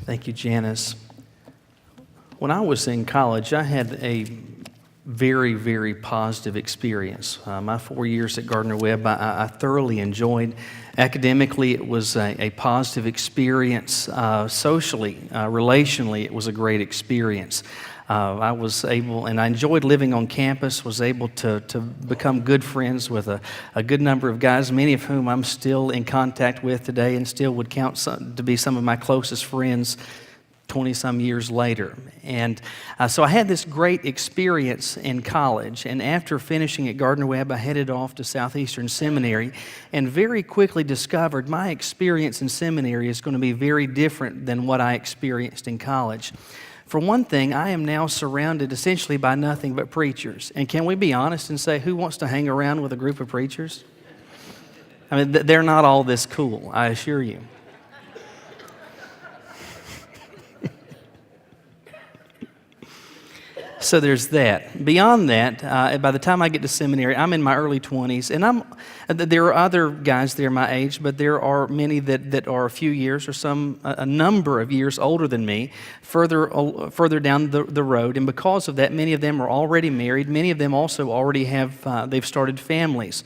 Thank you, Janice. When I was in college, I had a very, very positive experience. My 4 years at Gardner-Webb, I thoroughly enjoyed. Academically, it was a positive experience. Socially, relationally, it was a great experience. I was able, and I enjoyed living on campus, was able to become good friends with a good number of guys, many of whom I'm still in contact with today and still would count to be some of my closest friends 20-some years later. And so I had this great experience in college, and after finishing at Gardner-Webb, I headed off to Southeastern Seminary and very quickly discovered my experience in seminary is going to be very different than what I experienced in college. For one thing, I am now surrounded essentially by nothing but preachers. And can we be honest and say, who wants to hang around with a group of preachers? I mean, they're not all this cool, I assure you. So there's that. Beyond that, by the time I get to seminary, I'm in my early 20s, and there are other guys there my age, but there are many that are a few years or a number of years older than me, further down the road, and because of that, many of them are already married. Many of them also already they've started families.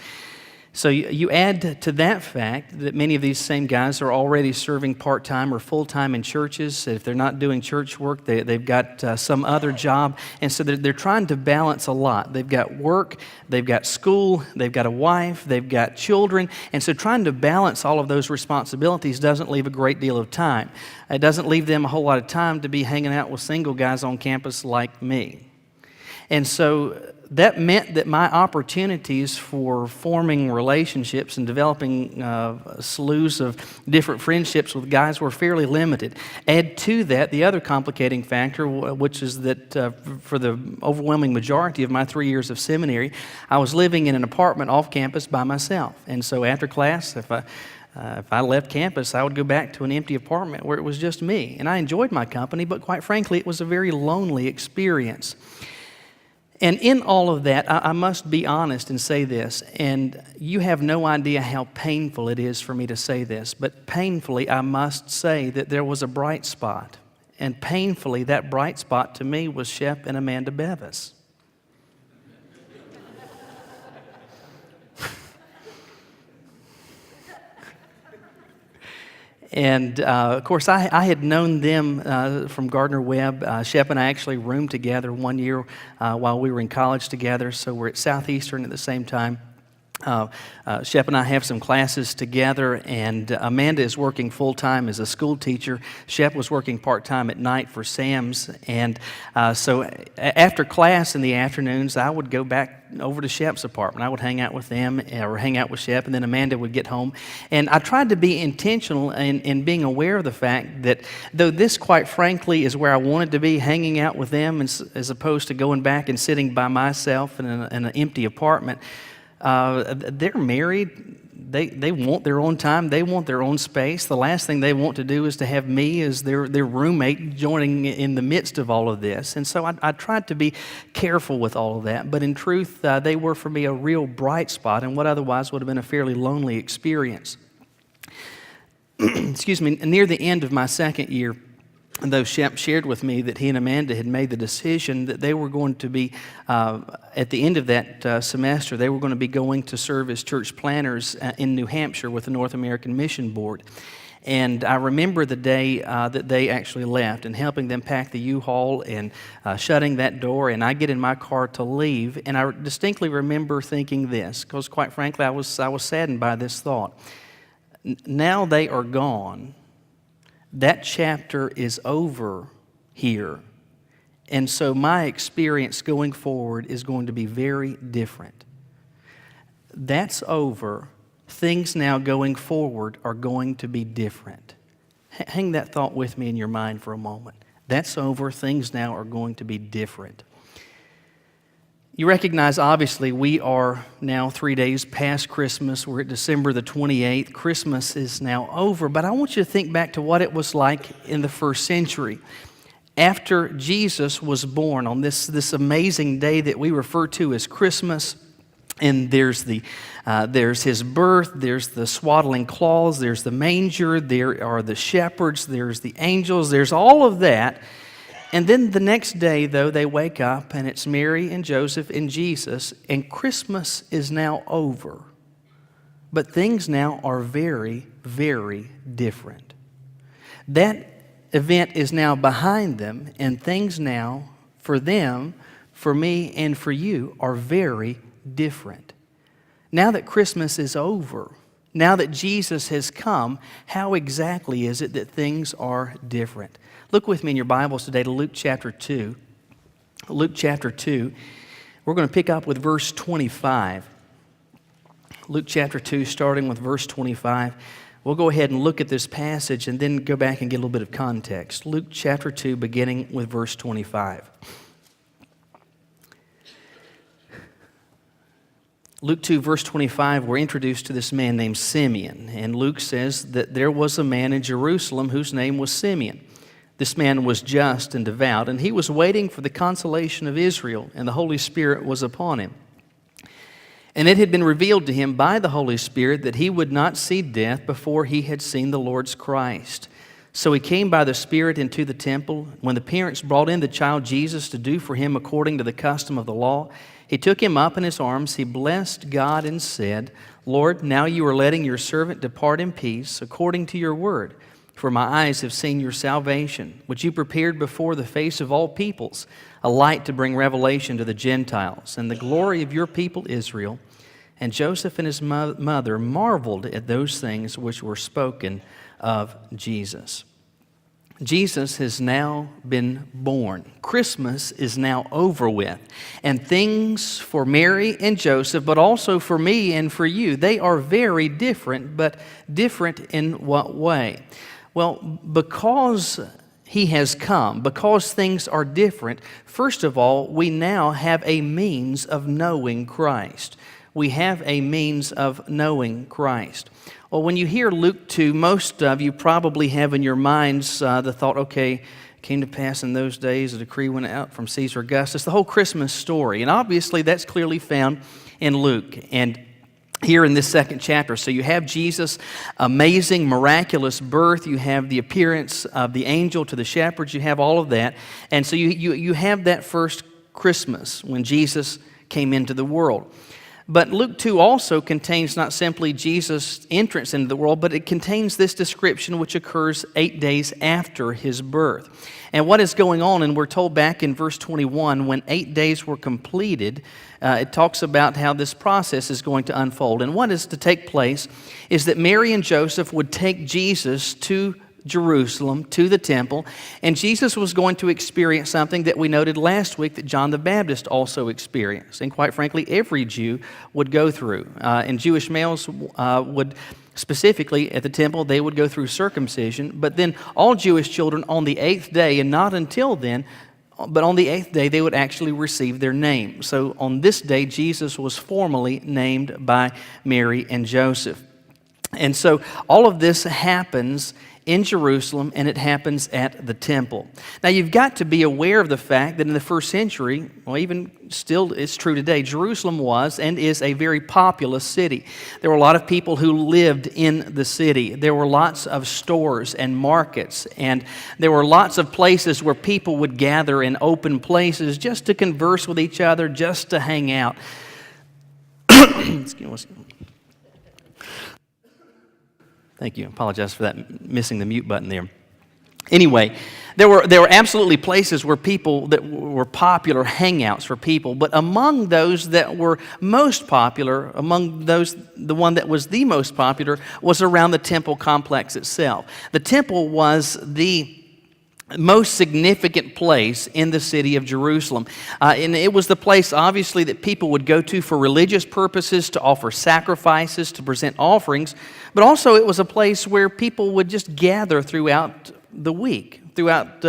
So you add to that fact that many of these same guys are already serving part-time or full-time in churches. If they're not doing church work, they've got some other job. And so they're trying to balance a lot. They've got work, they've got school, they've got a wife, they've got children. And so trying to balance all of those responsibilities doesn't leave a great deal of time. It doesn't leave them a whole lot of time to be hanging out with single guys on campus like me. And so that meant that my opportunities for forming relationships and developing slews of different friendships with guys were fairly limited. Add to that the other complicating factor, which is that for the overwhelming majority of my 3 years of seminary, I was living in an apartment off campus by myself. And so after class, if I left campus, I would go back to an empty apartment where it was just me. And I enjoyed my company, but quite frankly, it was a very lonely experience. And in all of that, I must be honest and say this, and you have no idea how painful it is for me to say this, but painfully I must say that there was a bright spot. And painfully, that bright spot to me was Shep and Amanda Bevis. And, of course, I had known them from Gardner-Webb. Shep and I actually roomed together 1 year while we were in college together, so we're at Southeastern at the same time. Shep and I have some classes together, and Amanda is working full-time as a school teacher. Shep was working part-time at night for Sam's, and so after class in the afternoons, I would go back over to Shep's apartment. I would hang out with them or hang out with Shep, and then Amanda would get home. And I tried to be intentional in being aware of the fact that though this, quite frankly, is where I wanted to be, hanging out with them as opposed to going back and sitting by myself in an empty apartment, they're married. They want their own time. They want their own space. The last thing they want to do is to have me as their roommate joining in the midst of all of this. And so I tried to be careful with all of that. But in truth, they were for me a real bright spot in what otherwise would have been a fairly lonely experience. Excuse me. Near the end of my second year, though Shep shared with me that he and Amanda had made the decision that they were going to be, at the end of that semester, they were going to be going to serve as church planners in New Hampshire with the North American Mission Board. And I remember the day that they actually left and helping them pack the U-Haul and shutting that door, and I get in my car to leave, and I distinctly remember thinking this, because quite frankly, I was saddened by this thought. Now they are gone. That chapter is over here. And so my experience going forward is going to be very different. That's over. Things now going forward are going to be different. Hang that thought with me in your mind for a moment. That's over. Things now are going to be different. You recognize, obviously, we are now 3 days past Christmas. We're at December the 28th. Christmas is now over, but I want you to think back to what it was like in the first century. After Jesus was born on this amazing day that we refer to as Christmas, And there's his birth, there's the swaddling cloths, there's the manger, there are the shepherds, there's the angels, there's all of that. And then the next day, though, they wake up and it's Mary and Joseph and Jesus, and Christmas is now over. But things now are very, very different. That event is now behind them, and things now, for them, for me, and for you, are very different. Now that Christmas is over, now that Jesus has come, how exactly is it that things are different? Look with me in your Bibles today to Luke chapter 2. Luke chapter 2, we're going to pick up with verse 25. Luke chapter 2, starting with verse 25. We'll go ahead and look at this passage and then go back and get a little bit of context. Luke chapter 2, beginning with verse 25. Luke 2, verse 25, we're introduced to this man named Simeon. And Luke says that there was a man in Jerusalem whose name was Simeon. This man was just and devout, and he was waiting for the consolation of Israel, and the Holy Spirit was upon him. And it had been revealed to him by the Holy Spirit that he would not see death before he had seen the Lord's Christ. So he came by the Spirit into the temple. When the parents brought in the child Jesus to do for him according to the custom of the law, he took him up in his arms, he blessed God and said, Lord, now you are letting your servant depart in peace according to your word. For my eyes have seen your salvation, which you prepared before the face of all peoples, a light to bring revelation to the Gentiles, and the glory of your people Israel. And Joseph and his mother marveled at those things which were spoken of Jesus. Jesus has now been born. Christmas is now over with. And things for Mary and Joseph, but also for me and for you, they are very different, but different in what way? Well, because he has come, because things are different, first of all, we now have a means of knowing Christ. We have a means of knowing Christ. Well, when you hear Luke 2, most of you probably have in your minds the thought, okay, it came to pass in those days, a decree went out from Caesar Augustus, the whole Christmas story. And obviously that's clearly found in Luke and here in this second chapter. So you have Jesus' amazing, miraculous birth. You have the appearance of the angel to the shepherds. You have all of that. And so you have that first Christmas when Jesus came into the world. But Luke 2 also contains not simply Jesus' entrance into the world, but it contains this description which occurs 8 days after his birth. And what is going on, and we're told back in verse 21, when 8 days were completed, it talks about how this process is going to unfold. And what is to take place is that Mary and Joseph would take Jesus to Jerusalem, to the temple, and Jesus was going to experience something that we noted last week that John the Baptist also experienced, and quite frankly, every Jew would go through. And Jewish males would specifically at the temple, they would go through circumcision, but then all Jewish children on the 8th day, and not until then, but on the 8th day, they would actually receive their name. So on this day, Jesus was formally named by Mary and Joseph. And so all of this happens in Jerusalem, and it happens at the temple. Now, you've got to be aware of the fact that in the first century, well, even still it's true today, Jerusalem was and is a very populous city. There were a lot of people who lived in the city. There were lots of stores and markets, and there were lots of places where people would gather in open places just to converse with each other, just to hang out. Excuse me. Thank you. I apologize for that, missing the mute button there. Anyway, there were absolutely places where people that were popular hangouts for people, but among those that were most popular, among those, the one that was the most popular was around the temple complex itself. The temple was the most significant place in the city of Jerusalem. And it was the place, obviously, that people would go to for religious purposes, to offer sacrifices, to present offerings, but also it was a place where people would just gather throughout the week, throughout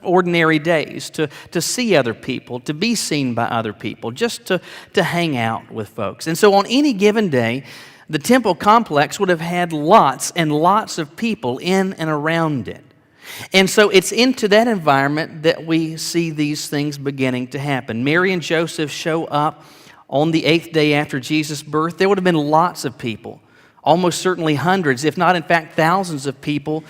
ordinary days, to see other people, to be seen by other people, just to hang out with folks. And so on any given day, the temple complex would have had lots and lots of people in and around it. And so it's into that environment that we see these things beginning to happen. Mary and Joseph show up on the 8th day after Jesus' birth, there would have been lots of people, almost certainly hundreds, if not in fact thousands of people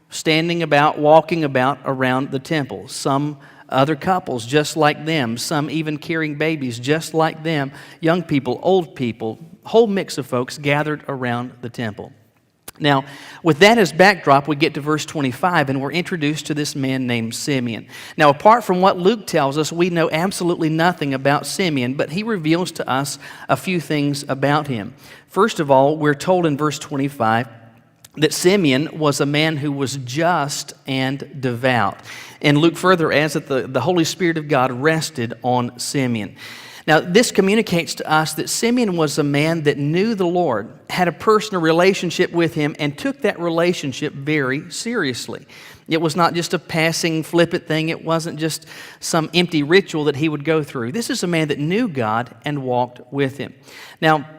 standing about, walking about around the temple. Some other couples just like them, some even carrying babies just like them, young people, old people, whole mix of folks gathered around the temple. Now, with that as backdrop, we get to verse 25, and we're introduced to this man named Simeon. Now, apart from what Luke tells us, we know absolutely nothing about Simeon, but he reveals to us a few things about him. First of all, we're told in verse 25 that Simeon was a man who was just and devout. And Luke further adds that the Holy Spirit of God rested on Simeon. Now, this communicates to us that Simeon was a man that knew the Lord, had a personal relationship with Him, and took that relationship very seriously. It was not just a passing, flippant thing. It wasn't just some empty ritual that he would go through. This is a man that knew God and walked with Him. Now,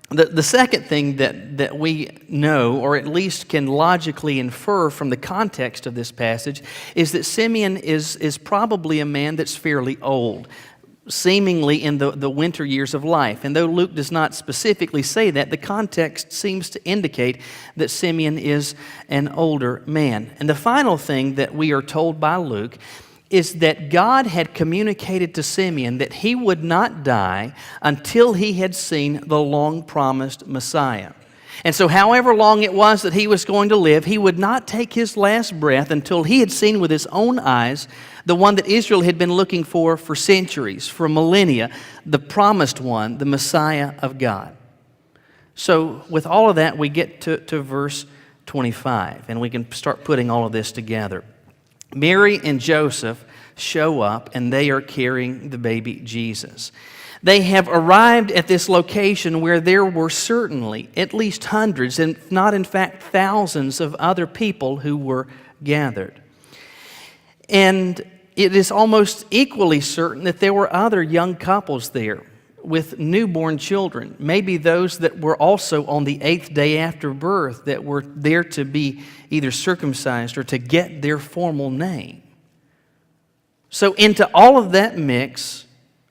the second thing that we know, or at least can logically infer from the context of this passage, is that Simeon is probably a man that's fairly old, seemingly in the winter years of life. And though Luke does not specifically say that, the context seems to indicate that Simeon is an older man. And the final thing that we are told by Luke is that God had communicated to Simeon that he would not die until he had seen the long-promised Messiah. And so however long it was that he was going to live, he would not take his last breath until he had seen with his own eyes the one that Israel had been looking for centuries, for millennia, the promised one, the Messiah of God. So with all of that, we get to verse 25, and we can start putting all of this together. Mary and Joseph show up, and they are carrying the baby Jesus. They have arrived at this location where there were certainly at least hundreds, and not in fact thousands of other people who were gathered. And it is almost equally certain that there were other young couples there with newborn children, maybe those that were also on the 8th day after birth that were there to be either circumcised or to get their formal name. So into all of that mix,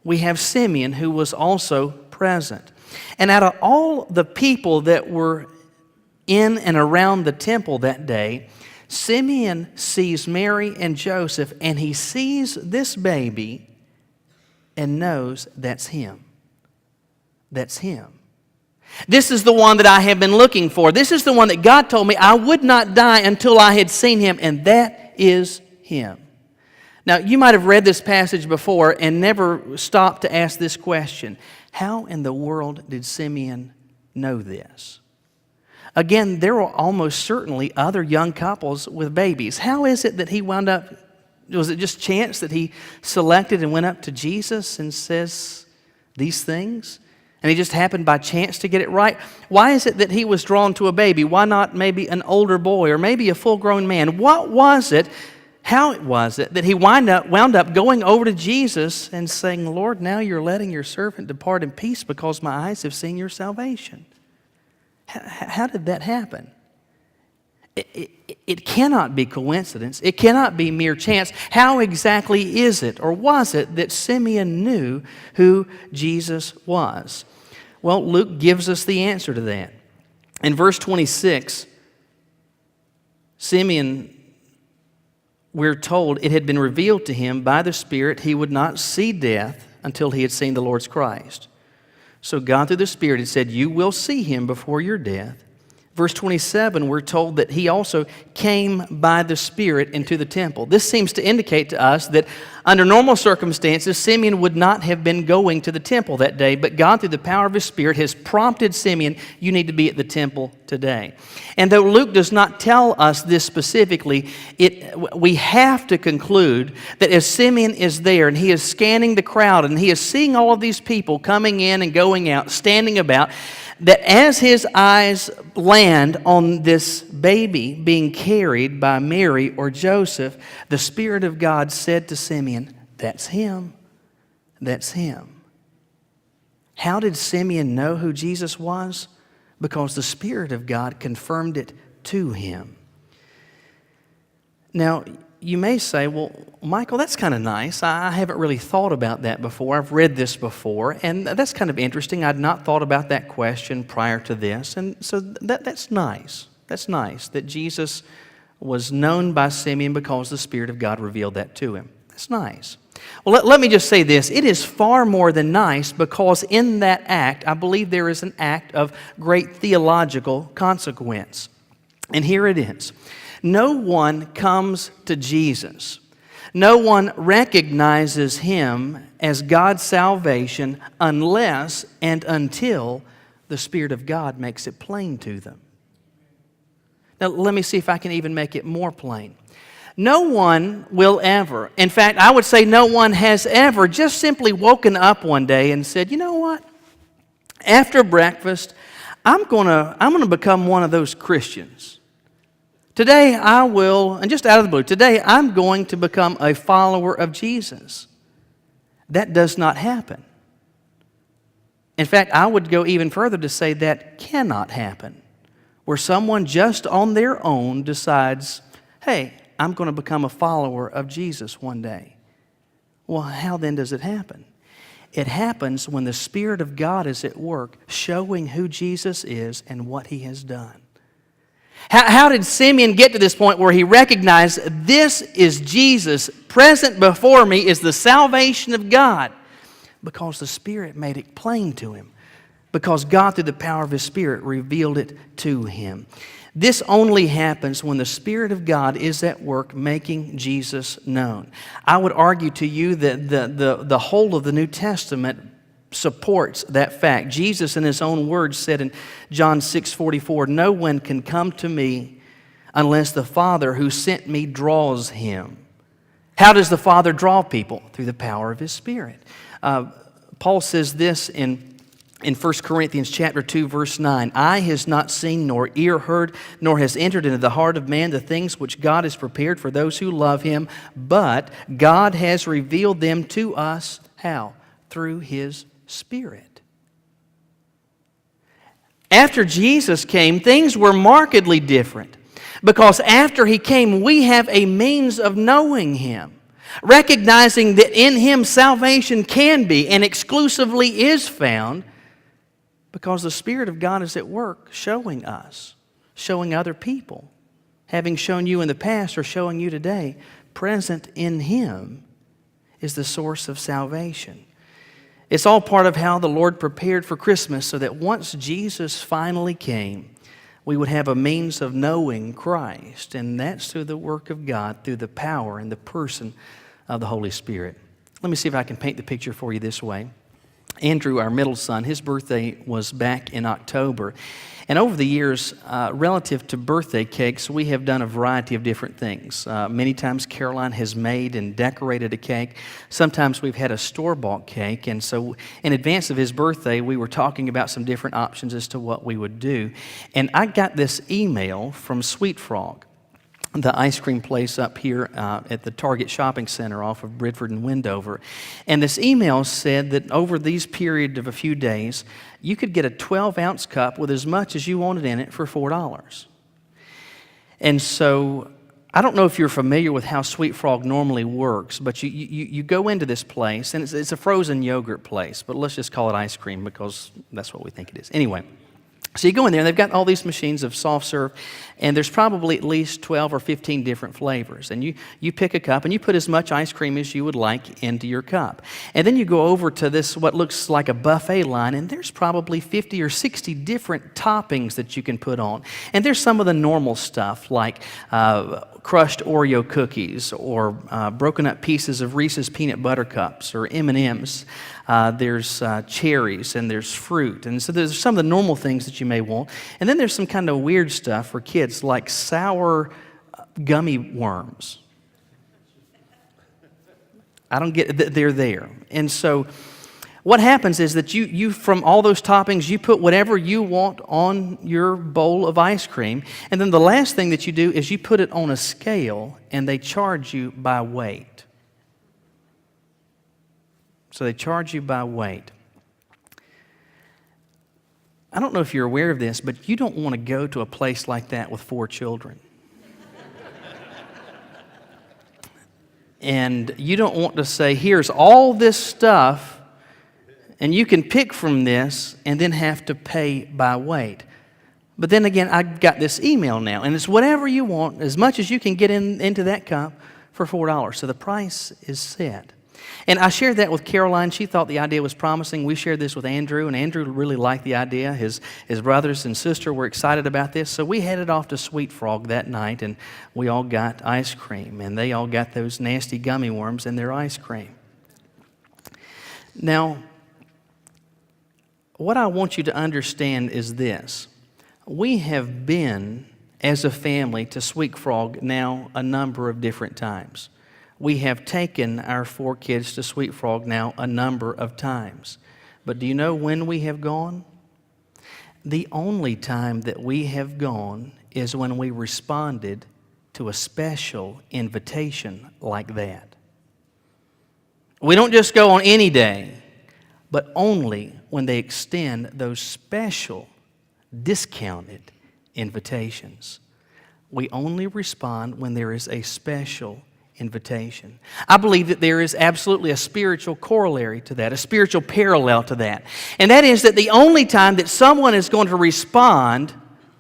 we have Simeon, who was also present. And out of all the people that were in and around the temple that day, Simeon sees Mary and Joseph, and he sees this baby and knows that's him. That's him. This is the one that I have been looking for. This is the one that God told me I would not die until I had seen him, and that is him. Now, you might have read this passage before and never stopped to ask this question. How in the world did Simeon know this? Again, there were almost certainly other young couples with babies. How is it that he wound up, was it just chance that he selected and went up to Jesus and says these things? And he just happened by chance to get it right? Why is it that he was drawn to a baby? Why not maybe an older boy or maybe a full-grown man? What was it, how was it that he wound up going over to Jesus and saying, Lord, now you're letting your servant depart in peace because my eyes have seen your salvation? How did that happen? It cannot be coincidence. It cannot be mere chance. How exactly is it, or was it, that Simeon knew who Jesus was? Well, Luke gives us the answer to that. In verse 26, Simeon, we're told, it had been revealed to him by the Spirit he would not see death until he had seen the Lord's Christ. So God through the Spirit had said, you will see him before your death. Verse 27, we're told that he also came by the Spirit into the temple. This seems to indicate to us that under normal circumstances, Simeon would not have been going to the temple that day, but God through the power of His Spirit has prompted Simeon, you need to be at the temple today. And though Luke does not tell us this specifically, we have to conclude that as Simeon is there and he is scanning the crowd and he is seeing all of these people coming in and going out, standing about, that as his eyes land on this baby being carried by Mary or Joseph, the Spirit of God said to Simeon, that's him. That's him. How did Simeon know who Jesus was? Because the Spirit of God confirmed it to him. Now, you may say, well, Michael, that's kind of nice. I haven't really thought about that before. I've read this before, and that's kind of interesting. I'd not thought about that question prior to this, and so that's nice. That's nice that Jesus was known by Simeon because the Spirit of God revealed that to him. That's nice. Well, let me just say this. It is far more than nice, because in that act, I believe there is an act of great theological consequence. And here it is. No one comes to Jesus. No one recognizes Him as God's salvation unless and until the Spirit of God makes it plain to them. Now, let me see if I can even make it more plain. No one will ever, in fact, I would say no one has ever just simply woken up one day and said, you know what? After breakfast, I'm gonna become one of those Christians. Today I will, and just out of the blue, today I'm going to become a follower of Jesus. That does not happen. In fact, I would go even further to say that cannot happen, where someone just on their own decides, hey, I'm going to become a follower of Jesus one day. Well, how then does it happen? It happens when the Spirit of God is at work, showing who Jesus is and what He has done. How did Simeon get to this point where he recognized this is Jesus, present before me is the salvation of God? Because the Spirit made it plain to him. Because God, through the power of His Spirit, revealed it to him. This only happens when the Spirit of God is at work making Jesus known. I would argue to you that the whole of the New Testament supports that fact. Jesus, in His own words, said in John 6:44, no one can come to me unless the Father who sent me draws him. How does the Father draw people? Through the power of His Spirit. Paul says this in 1 Corinthians chapter 2, verse 9, eye has not seen, nor ear heard, nor has entered into the heart of man the things which God has prepared for those who love Him, but God has revealed them to us, how? Through His Spirit. After Jesus came, things were markedly different, because after He came, we have a means of knowing Him, recognizing that in Him salvation can be and exclusively is found, because the Spirit of God is at work showing us, showing other people, having shown you in the past or showing you today, present in Him is the source of salvation. It's all part of how the Lord prepared for Christmas, so that once Jesus finally came, we would have a means of knowing Christ, and that's through the work of God, through the power and the person of the Holy Spirit. Let me see if I can paint the picture for you this way. Andrew, our middle son, his birthday was back in October. And over the years, relative to birthday cakes, we have done a variety of different things. Many times Caroline has made and decorated a cake. Sometimes we've had a store-bought cake. And so in advance of his birthday, we were talking about some different options as to what we would do. And I got this email from Sweet Frog, the ice cream place up here at the Target Shopping Center off of Bridford and Wendover. And this email said that over these period of a few days, you could get a 12-ounce cup with as much as you wanted in it for $4. And so I don't know if you're familiar with how Sweet Frog normally works, but you go into this place, and it's a frozen yogurt place, but let's just call it ice cream because that's what we think it is. Anyway. So you go in there, and they've got all these machines of soft serve, and there's probably at least 12 or 15 different flavors. And you pick a cup, and you put as much ice cream as you would like into your cup. And then you go over to this, what looks like a buffet line, and there's probably 50 or 60 different toppings that you can put on. And there's some of the normal stuff, like crushed Oreo cookies, or broken up pieces of Reese's Peanut Butter Cups, or M&M's. There's cherries, and there's fruit. And so there's some of the normal things that you may want. And then there's some kind of weird stuff for kids, like sour gummy worms. I don't get it. They're there. And so what happens is that you from all those toppings, you put whatever you want on your bowl of ice cream. And then the last thing that you do is you put it on a scale, and they charge you by weight. So they charge you by weight. I don't know if you're aware of this, but you don't want to go to a place like that with 4 children. And you don't want to say, here's all this stuff, and you can pick from this, and then have to pay by weight. But then again, I got this email now, and it's whatever you want, as much as you can get into that cup for $4. So the price is set. And I shared that with Caroline. She thought the idea was promising. We shared this with Andrew, and Andrew really liked the idea. His brothers and sister were excited about this. So we headed off to Sweet Frog that night, and we all got ice cream, and they all got those nasty gummy worms in their ice cream. Now, what I want you to understand is this. We have been, as a family, to Sweet Frog now a number of different times. We have taken our 4 kids to Sweet Frog now a number of times. But do you know when we have gone? The only time that we have gone is when we responded to a special invitation like that. We don't just go on any day, but only when they extend those special, discounted invitations. We only respond when there is a special invitation. I believe that there is absolutely a spiritual corollary to that, a spiritual parallel to that. And that is that the only time that someone is going to respond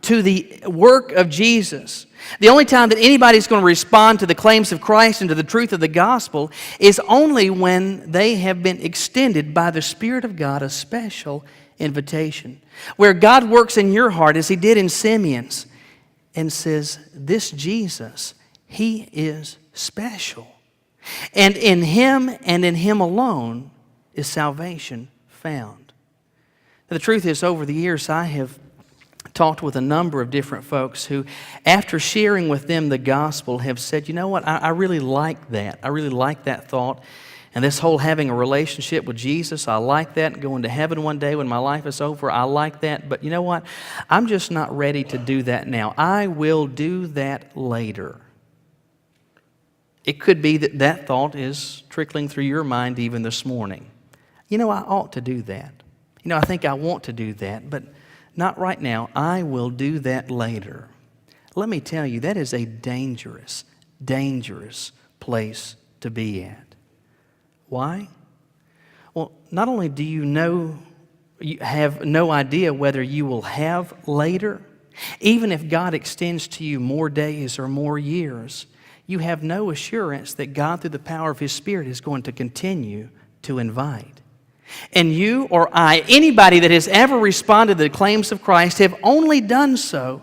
to the work of Jesus, the only time that anybody is going to respond to the claims of Christ and to the truth of the gospel is only when they have been extended by the Spirit of God a special invitation. Where God works in your heart as He did in Simeon's and says, this Jesus, He is special. And in Him and in Him alone is salvation found. Now, the truth is, over the years, I have talked with a number of different folks who, after sharing with them the gospel, have said, you know what, I really like that. I really like that thought. And this whole having a relationship with Jesus, I like that. Going to heaven one day when my life is over, I like that. But you know what? I'm just not ready to do that now. I will do that later. It could be that that thought is trickling through your mind even this morning. You know, I ought to do that. You know, I think I want to do that, but not right now. I will do that later. Let me tell you, that is a dangerous, dangerous place to be at. Why? Well, not only do you have no idea whether you will have later, even if God extends to you more days or more years, you have no assurance that God, through the power of His Spirit, is going to continue to invite. And you or I, anybody that has ever responded to the claims of Christ, have only done so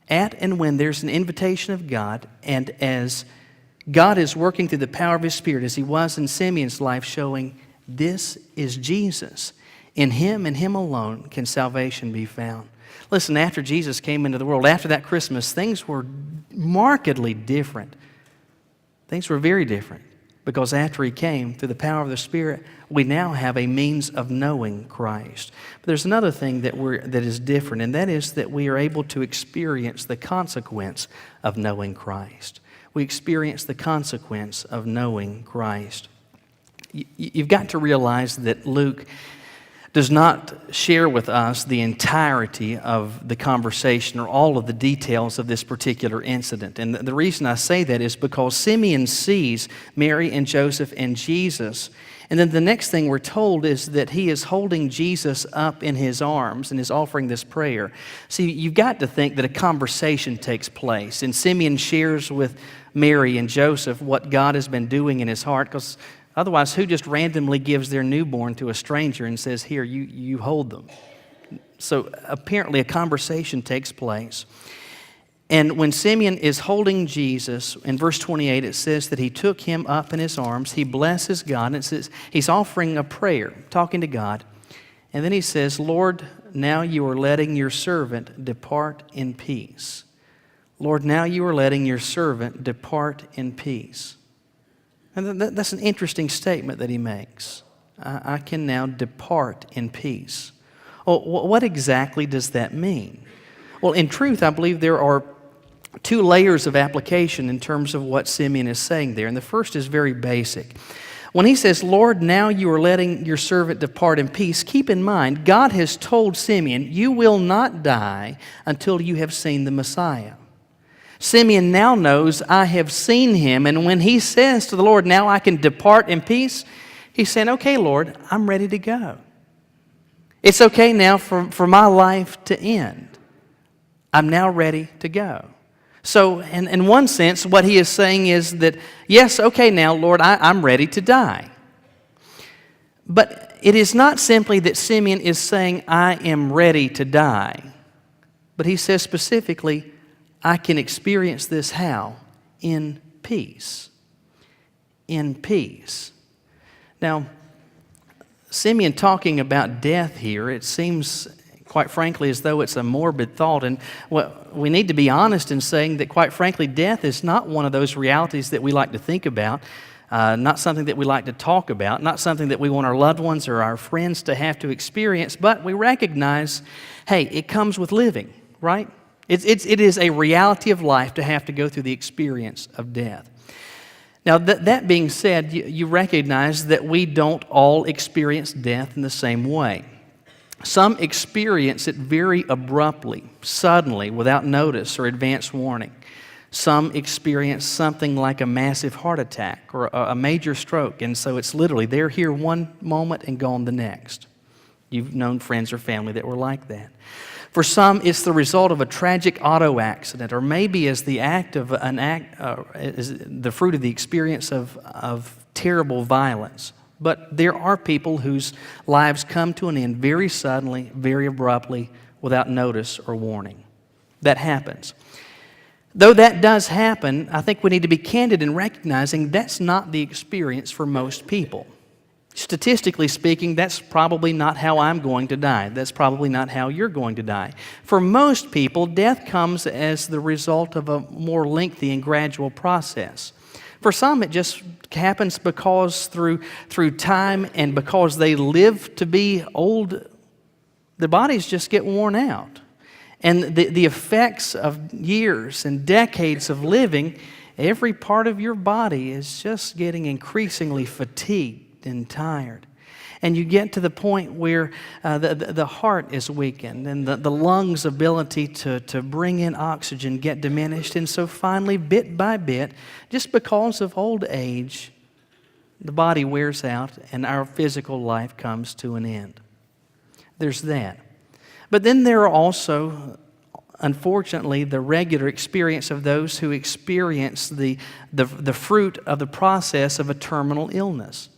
at and when there's an invitation of God, and as God is working through the power of His Spirit, as He was in Simeon's life, showing this is Jesus. In Him and Him alone can salvation be found. Listen, after Jesus came into the world, after that Christmas, things were markedly different. Things were very different, because after He came, through the power of the Spirit, we now have a means of knowing Christ. But there's another thing that is different, and that is that we are able to experience the consequence of knowing Christ. We experience the consequence of knowing Christ. You've got to realize that Luke does not share with us the entirety of the conversation or all of the details of this particular incident. And the reason I say that is because Simeon sees Mary and Joseph and Jesus, and then the next thing we're told is that he is holding Jesus up in his arms and is offering this prayer. See, you've got to think that a conversation takes place, and Simeon shares with Mary and Joseph what God has been doing in his heart, because otherwise, who just randomly gives their newborn to a stranger and says, here, you hold them? So apparently a conversation takes place. And when Simeon is holding Jesus, in verse 28, it says that he took him up in his arms, he blesses God, and it says he's offering a prayer, talking to God. And then he says, Lord, now you are letting your servant depart in peace. Lord, now you are letting your servant depart in peace. And that's an interesting statement that he makes. I can now depart in peace. Well, what exactly does that mean? Well, in truth, I believe there are 2 layers of application in terms of what Simeon is saying there. And the first is very basic. When he says, Lord, now you are letting your servant depart in peace, keep in mind, God has told Simeon, you will not die until you have seen the Messiah. Simeon now knows, I have seen him. And when he says to the Lord, now I can depart in peace, he's saying, okay, Lord, I'm ready to go. It's okay now for my life to end. I'm now ready to go. So in one sense, what he is saying is that, yes, okay now, Lord, I'm ready to die. But it is not simply that Simeon is saying, I am ready to die. But he says specifically, I can experience this how? In peace. In peace. Now, Simeon talking about death here, it seems, quite frankly, as though it's a morbid thought. And we need to be honest in saying that, quite frankly, death is not one of those realities that we like to think about, not something that we like to talk about, not something that we want our loved ones or our friends to have to experience, but we recognize, hey, it comes with living, right? It is a reality of life to have to go through the experience of death. Now, that being said, you recognize that we don't all experience death in the same way. Some experience it very abruptly, suddenly, without notice or advance warning. Some experience something like a massive heart attack or a major stroke, and so it's literally they're here one moment and gone the next. You've known friends or family that were like that. For some, it's the result of a tragic auto accident, or maybe as the the fruit of the experience of terrible violence. But there are people whose lives come to an end very suddenly, very abruptly, without notice or warning. That happens. Though that does happen, I think we need to be candid in recognizing that's not the experience for most people. Statistically speaking, that's probably not how I'm going to die. That's probably not how you're going to die. For most people, death comes as the result of a more lengthy and gradual process. For some, it just happens because through time and because they live to be old, their bodies just get worn out. And the effects of years and decades of living, every part of your body is just getting increasingly fatigued and tired. And you get to the point where the heart is weakened and the lungs' ability to bring in oxygen get diminished. And so finally, bit by bit, just because of old age, the body wears out and our physical life comes to an end. There's that. But then there are also, unfortunately, the regular experience of those who experience the fruit of the process of a terminal illness.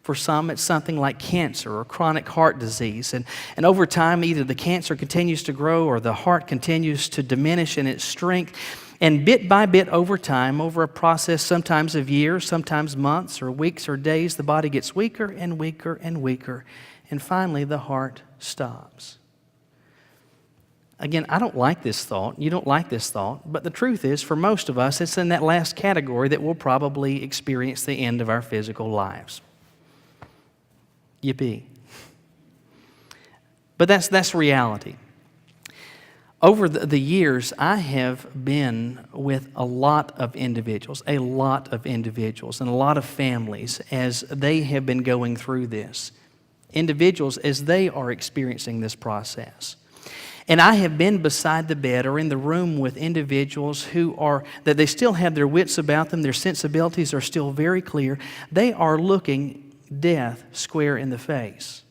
For some, it's something like cancer or chronic heart disease. And over time, either the cancer continues to grow or the heart continues to diminish in its strength. And bit by bit over time, over a process sometimes of years, sometimes months or weeks or days, the body gets weaker and weaker and weaker. And finally, the heart stops. Again, I don't like this thought. You don't like this thought. But the truth is, for most of us, it's in that last category that we'll probably experience the end of our physical lives. Yippee. But that's reality. Over the years, I have been with a lot of individuals, and a lot of families as they have been going through this. Individuals as they are experiencing this process. And I have been beside the bed or in the room with individuals that they still have their wits about them, their sensibilities are still very clear. They are looking death square in the face.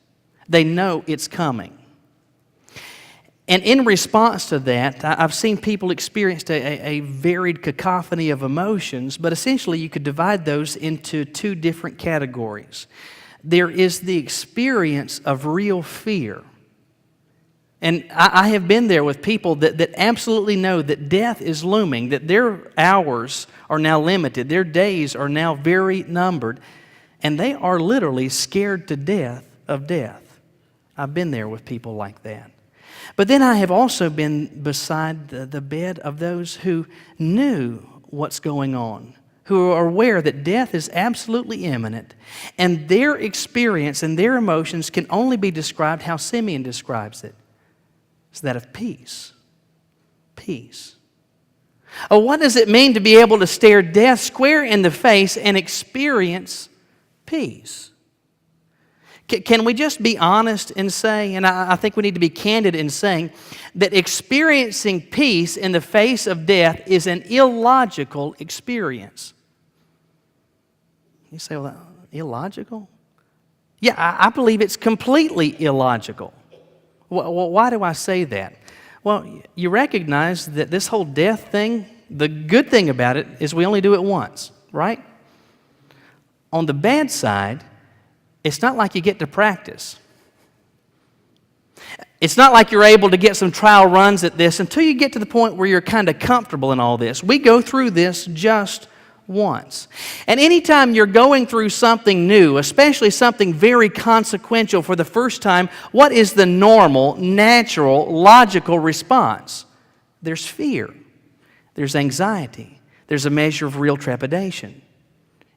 They know it's coming. And in response to that, I've seen people experience a varied cacophony of emotions, but essentially you could divide those into two different categories. There is the experience of real fear. And I have been there with people that absolutely know that death is looming, that their hours are now limited, their days are now very numbered, and they are literally scared to death of death. I've been there with people like that. But then I have also been beside the bed of those who knew what's going on, who are aware that death is absolutely imminent, and their experience and their emotions can only be described how Simeon describes it. It's that of peace. Peace. Oh, what does it mean to be able to stare death square in the face and experience peace? Can we just be honest and say, and I think we need to be candid in saying, that experiencing peace in the face of death is an illogical experience? You say, well, illogical? Yeah, I believe it's completely illogical. Why do I say that? Well, you recognize that this whole death thing, the good thing about it is we only do it once, right? On the bad side, it's not like you get to practice. It's not like you're able to get some trial runs at this until you get to the point where you're kind of comfortable in all this. We go through this just once. And anytime you're going through something new, especially something very consequential for the first time, what is the normal, natural, logical response? There's fear. There's anxiety. There's a measure of real trepidation.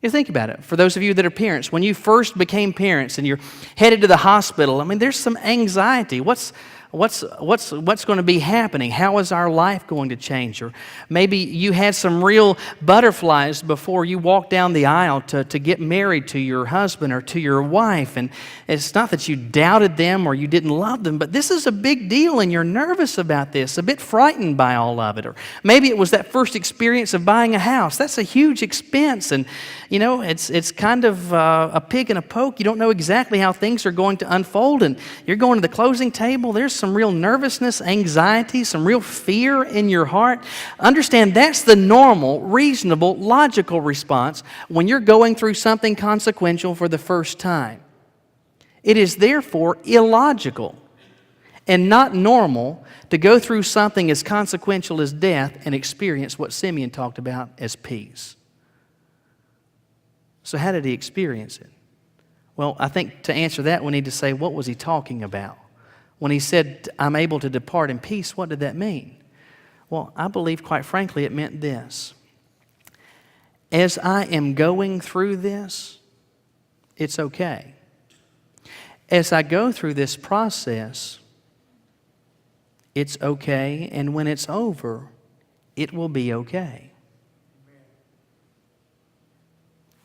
You think about it. For those of you that are parents, when you first became parents and you're headed to the hospital, I mean, there's some anxiety. What's going to be happening? How is our life going to change? Or maybe you had some real butterflies before you walked down the aisle to get married to your husband or to your wife. And it's not that you doubted them or you didn't love them, but this is a big deal and you're nervous about this, a bit frightened by all of it. Or maybe it was that first experience of buying a house. That's a huge expense. And, you know, it's kind of a pig in a poke. You don't know exactly how things are going to unfold. And you're going to the closing table. There's some real nervousness, anxiety, some real fear in your heart. Understand that's the normal, reasonable, logical response when you're going through something consequential for the first time. It is therefore illogical and not normal to go through something as consequential as death and experience what Simeon talked about as peace. So how did he experience it? Well, I think to answer that, we need to say, what was he talking about? When he said, I'm able to depart in peace, what did that mean? Well, I believe, quite frankly, it meant this. As I am going through this, it's okay. As I go through this process, it's okay, and when it's over, it will be okay.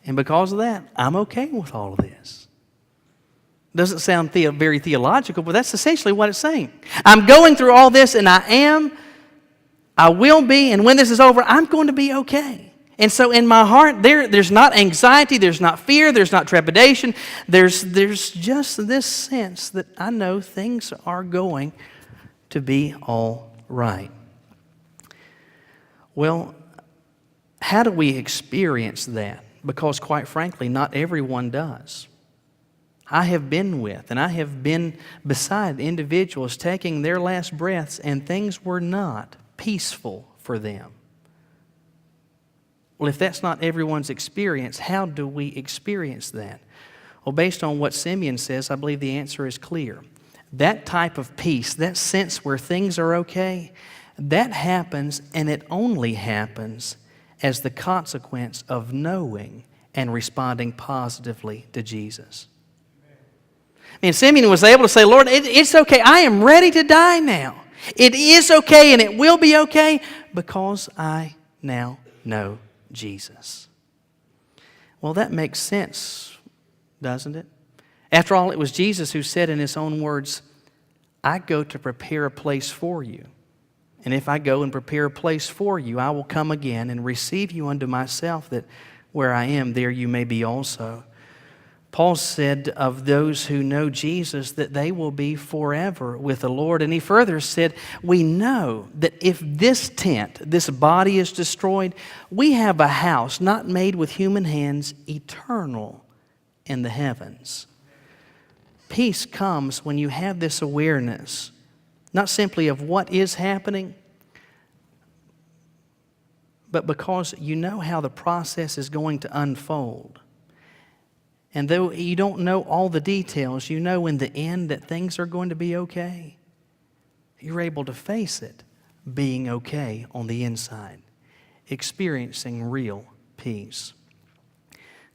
And because of that, I'm okay with all of this. Doesn't sound very theological, but that's essentially what it's saying. I'm going through all this, and I will be, and when this is over, I'm going to be okay. And so in my heart, there's not anxiety, there's not fear, there's not trepidation. There's just this sense that I know things are going to be all right. Well, how do we experience that? Because quite frankly, not everyone does. I have been with and I have been beside individuals taking their last breaths and things were not peaceful for them. Well, if that's not everyone's experience, how do we experience that? Well, based on what Simeon says, I believe the answer is clear. That type of peace, that sense where things are okay, that happens and it only happens as the consequence of knowing and responding positively to Jesus. And Simeon was able to say, Lord, it's okay. I am ready to die now. It is okay and it will be okay because I now know Jesus. Well, that makes sense, doesn't it? After all, it was Jesus who said in his own words, I go to prepare a place for you. And if I go and prepare a place for you, I will come again and receive you unto myself, that where I am, there you may be also. Paul said of those who know Jesus that they will be forever with the Lord. And he further said, we know that if this tent, this body is destroyed, we have a house not made with human hands, eternal in the heavens. Peace comes when you have this awareness, not simply of what is happening, but because you know how the process is going to unfold. And though you don't know all the details, you know in the end that things are going to be okay. You're able to face it being okay on the inside, experiencing real peace.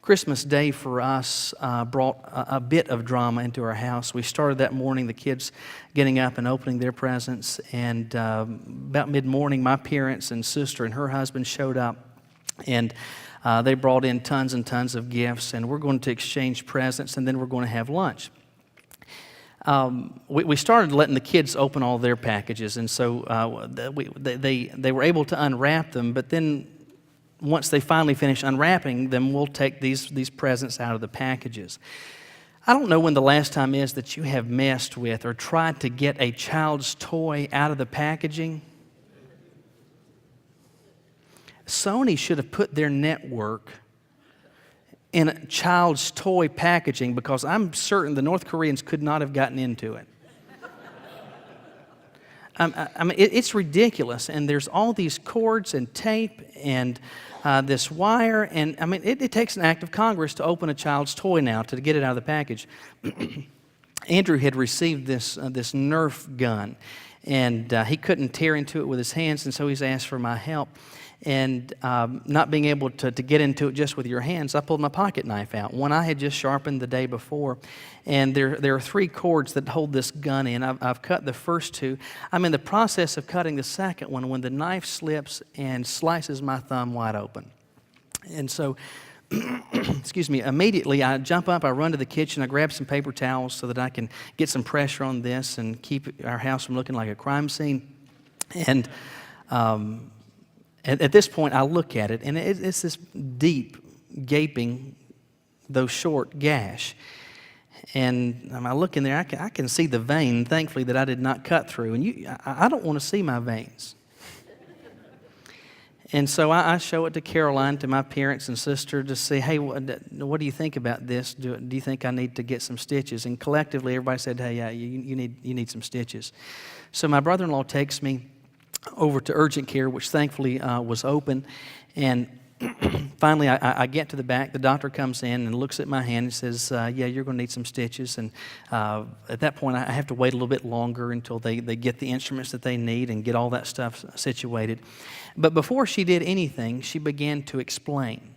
Christmas Day for us brought a bit of drama into our house. We started that morning, the kids getting up and opening their presents, and about mid-morning, my parents and sister and her husband showed up, and they brought in tons and tons of gifts, and we're going to exchange presents, and then we're going to have lunch. we started letting the kids open all their packages, and so they were able to unwrap them, but then once they finally finish unwrapping them, we'll take these presents out of the packages. I don't know when the last time is that you have messed with or tried to get a child's toy out of the packaging. Sony should have put their network in a child's toy packaging, because I'm certain the North Koreans could not have gotten into it. I mean, it's ridiculous, and there's all these cords and tape and this wire, and I mean, it takes an act of Congress to open a child's toy now, to get it out of the package. Andrew had received this Nerf gun, and he couldn't tear into it with his hands, and so he's asked for my help. And not being able to get into it just with your hands, I pulled my pocket knife out, one I had just sharpened the day before. And there are 3 cords that hold this gun in. I've cut the first 2. I'm in the process of cutting the second one when the knife slips and slices my thumb wide open. And so, excuse me, immediately I jump up, I run to the kitchen, I grab some paper towels so that I can get some pressure on this and keep our house from looking like a crime scene. And at this point, I look at it, and it's this deep, gaping, though short gash. And I look in there, I can see the vein, thankfully, that I did not cut through. And I don't want to see my veins. And so I show it to Caroline, to my parents and sister, to say, hey, what do you think about this? Do you think I need to get some stitches? And collectively, everybody said, hey, yeah, you need some stitches. So my brother-in-law takes me over to urgent care, which thankfully was open. And finally, I get to the back. The doctor comes in and looks at my hand and says, yeah, you're going to need some stitches. And at that point, I have to wait a little bit longer until they get the instruments that they need and get all that stuff situated. But before she did anything, she began to explain.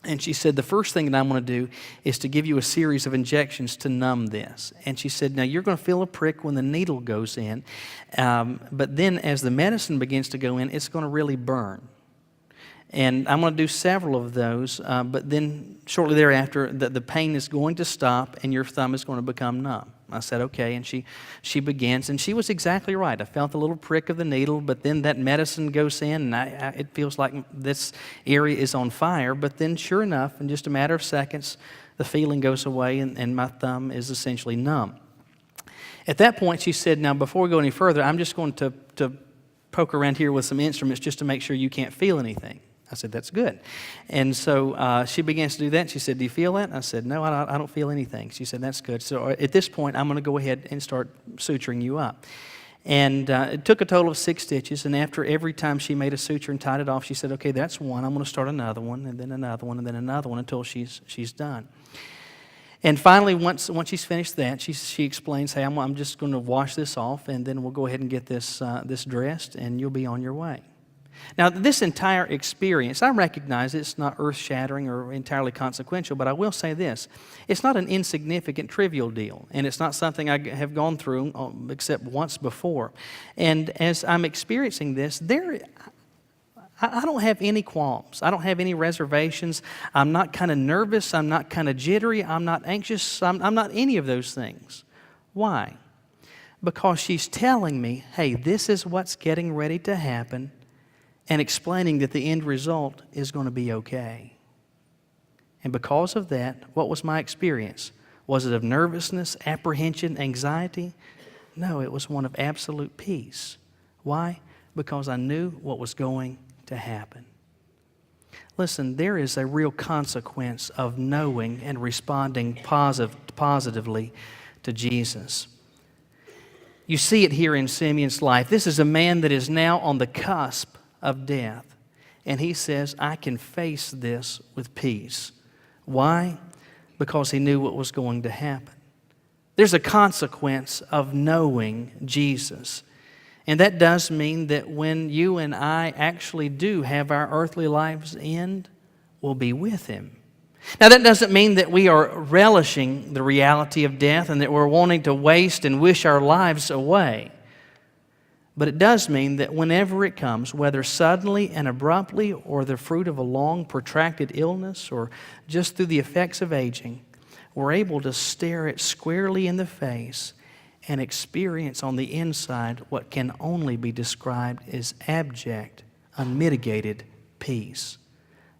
And she said, the first thing that I'm going to do is to give you a series of injections to numb this. And she said, now you're going to feel a prick when the needle goes in. But then as the medicine begins to go in, it's going to really burn. And I'm going to do several of those. But then shortly thereafter, the pain is going to stop and your thumb is going to become numb. I said, okay, and she begins, and she was exactly right. I felt a little prick of the needle, but then that medicine goes in, and it feels like this area is on fire, but then sure enough, in just a matter of seconds, the feeling goes away, and my thumb is essentially numb. At that point, she said, now, before we go any further, I'm just going to poke around here with some instruments just to make sure you can't feel anything. I said, that's good. And so she begins to do that. She said, do you feel that? I said, no, I don't feel anything. She said, that's good. So at this point, I'm going to go ahead and start suturing you up. And it took a total of 6 stitches. And after every time she made a suture and tied it off, she said, okay, that's one. I'm going to start another one, and then another one, and then another one until she's done. And finally, once she's finished that, she explains, hey, I'm just going to wash this off, and then we'll go ahead and get this dressed, and you'll be on your way. Now, this entire experience, I recognize it's not earth-shattering or entirely consequential, but I will say this. It's not an insignificant, trivial deal, and it's not something I have gone through except once before. And as I'm experiencing this, I don't have any qualms. I don't have any reservations. I'm not kind of nervous. I'm not kind of jittery. I'm not anxious. I'm not any of those things. Why? Because she's telling me, hey, this is what's getting ready to happen, and explaining that the end result is going to be okay. And because of that, what was my experience? Was it of nervousness, apprehension, anxiety? No, it was one of absolute peace. Why? Because I knew what was going to happen. Listen, there is a real consequence of knowing and responding positively to Jesus. You see it here in Simeon's life. This is a man that is now on the cusp of death. And he says, I can face this with peace. Why? Because he knew what was going to happen. There's a consequence of knowing Jesus. And that does mean that when you and I actually do have our earthly lives end, we'll be with him. Now, that doesn't mean that we are relishing the reality of death and that we're wanting to waste and wish our lives away. But it does mean that whenever it comes, whether suddenly and abruptly or the fruit of a long, protracted illness or just through the effects of aging, we're able to stare it squarely in the face and experience on the inside what can only be described as abject, unmitigated peace,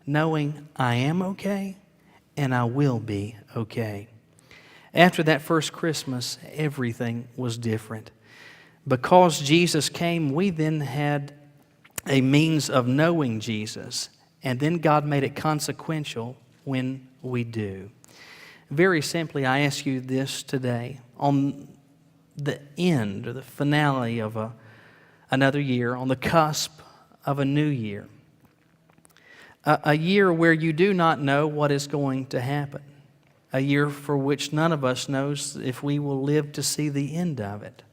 knowing I am okay and I will be okay. After that first Christmas, everything was different. Because Jesus came, we then had a means of knowing Jesus, and then God made it consequential when we do. Very simply, I ask you this today. On the end or the finale of another year, on the cusp of a new year, a year where you do not know what is going to happen, a year for which none of us knows if we will live to see the end of it.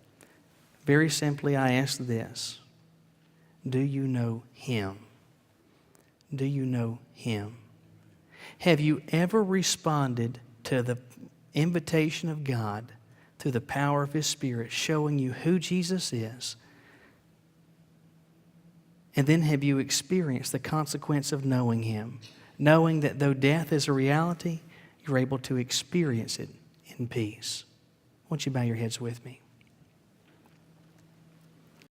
Very simply, I ask this: do you know Him? Do you know Him? Have you ever responded to the invitation of God through the power of His Spirit showing you who Jesus is? And then have you experienced the consequence of knowing Him? Knowing that though death is a reality, you're able to experience it in peace. Won't you bow your heads with me?